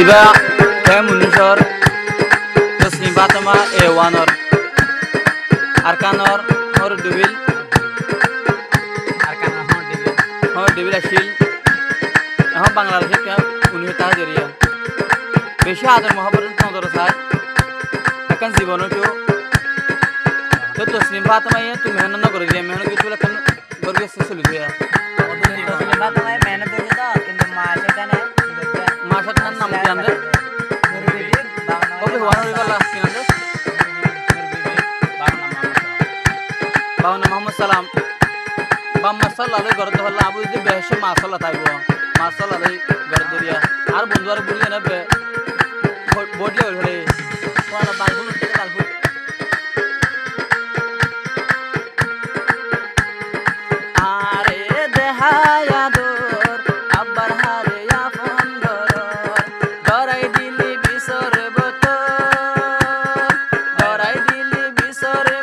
Iba kayak munusor Taslim Fatama Ewanor Arkanor Hor Dubil Hor Dubil Ashil এখন বাংলাদেশে উনি তাহাজরিয়া বেশি আদর মহব্বত নজর সাই এখন জীবনও তো তসলিম ফাতেমা তুমি মেহনত করে দিয়া মেহনত কি তুই এখন গর্বে চলি দিয়া তসলিম ফাতেমা মেহনত হয়েছে তো কিন্তু মা সেটা নেই মা সাথে নাম কি আমাদের ওকে ওয়ানোর গলা কি আমাদের বাউনা মোহাম্মদ সালাম বাম্মা সাল্লাল্লাহু গরদ হল্লা আবু যদি বেশি মাসাল্লাহ তাইব মাসাল্লাহ গরদ দিয়া আর বন্ধু আর বলি না বডলে হলে ওরা বালবুল থেকে বালবুল আরে দেহায়া দোর আব্বার হারে আপন দরাই দিলি বিসরে দরাই দিলি বিসরে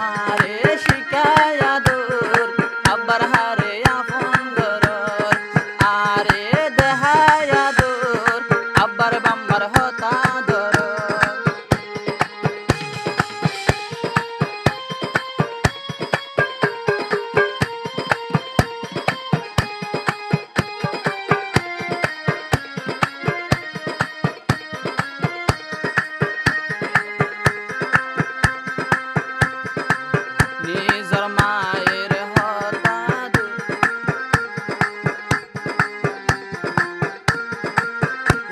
আরে শিকায়া দোর আব্বার হারে আপন আরে দেহায়া দোর আব্বার বাম্মার হতা দর নিজর মায়ের হতা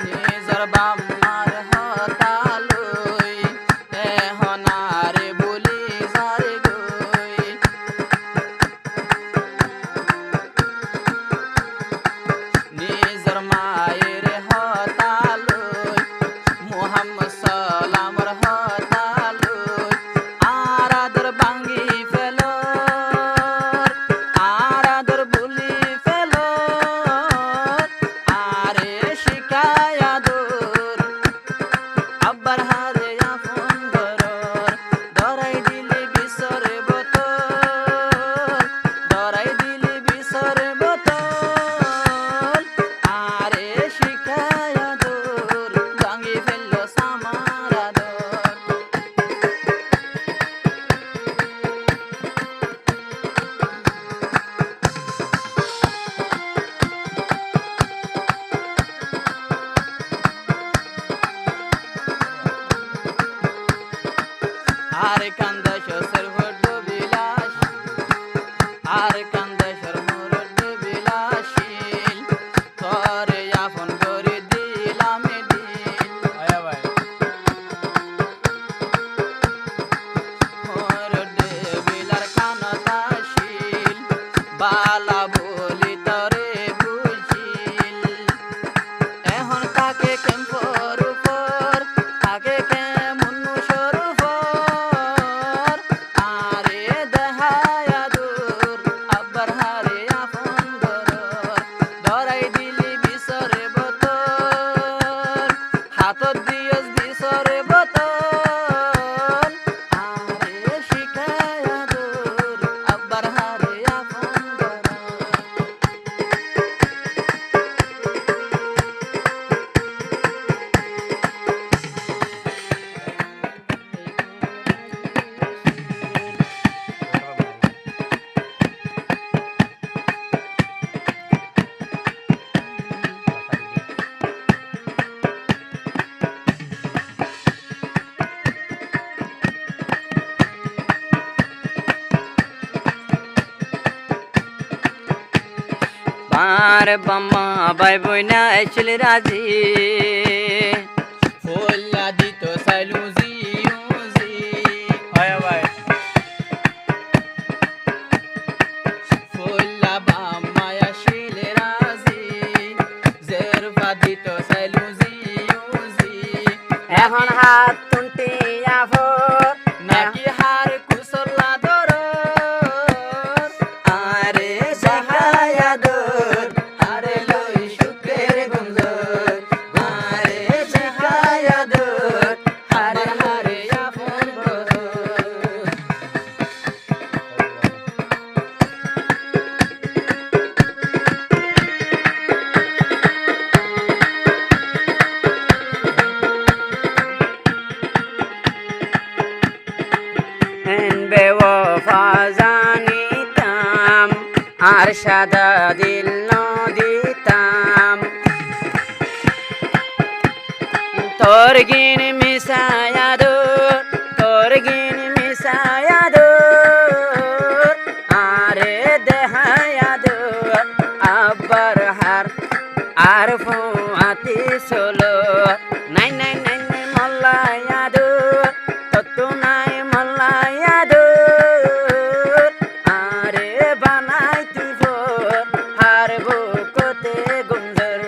নিজর বাম্মার হতা লই এহনারে বলি যারে গই নিজর মায়ের হতা লই মুহাম্মদ সালামর হতা লই আরাদর বাঙ্গি ফেলো আরাদর বুলি ফেলো আরে শিকায়া দূর আব্বার হারে আপন দরাই দিলি বিসরে দরাই দিলি বিসরে আরে শিকায়া দূর ভাঙি ফেললো সামারা দর আরে কান্দা শসের হড বিলাস আরে কান্দা শর হড বিলাসিল তোরে আপন করে দিলাম দিল আয়া ভাই হড বিলার কানতাশিল বালা বলি তরে বুঝিল এখন তাকে কেম্পর উপর তাকে কেমন মুসর উপর আরে দেহায়া দূর আব্বার হারে আপন দরাই দিলি বিসরে হাতত দিয়স বিসরে আরে শিকায়া দূর আব্বার হারে আপন বার বাম্মা বাই বইনা আইছিল রাজি ফুল্লা দিত সাইলু জিউজি হয় ভাই ফুল্লা বাম্মা আসিল রাজি জেরফা দিত সাইলু জিউজি এখন হাত তুন্টিয়া ভোর নাকি হার কুসল্লা দর আরে দেহায়া দূর আরে লই সুখের গুঞ্জন আরে দেহায়া দূর করগিন মিশায়াদো করগিন মিশায়াদো আরে দেহায়াদো আব্বার হার আর ফুয়াতি সোলো নাই নাই নাই নাই মল্লায়াদো তত্তু নাই মল্লায়াদো আরে বানাই তুই ভোর হার বুকতে গুঞ্জর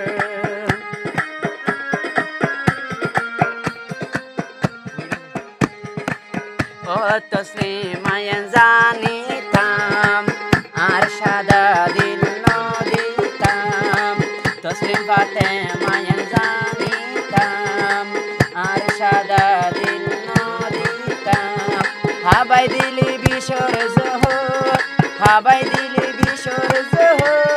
ও তসলিমায়ান জানিতাম আর সাদা দিল নদিতাম তসলিম ফাতেমায়ান জানিতাম আর সাদা দিল নদিতাম হাবাই দিলি বিশর জোহর হাবাই দিলি বিশর জোহর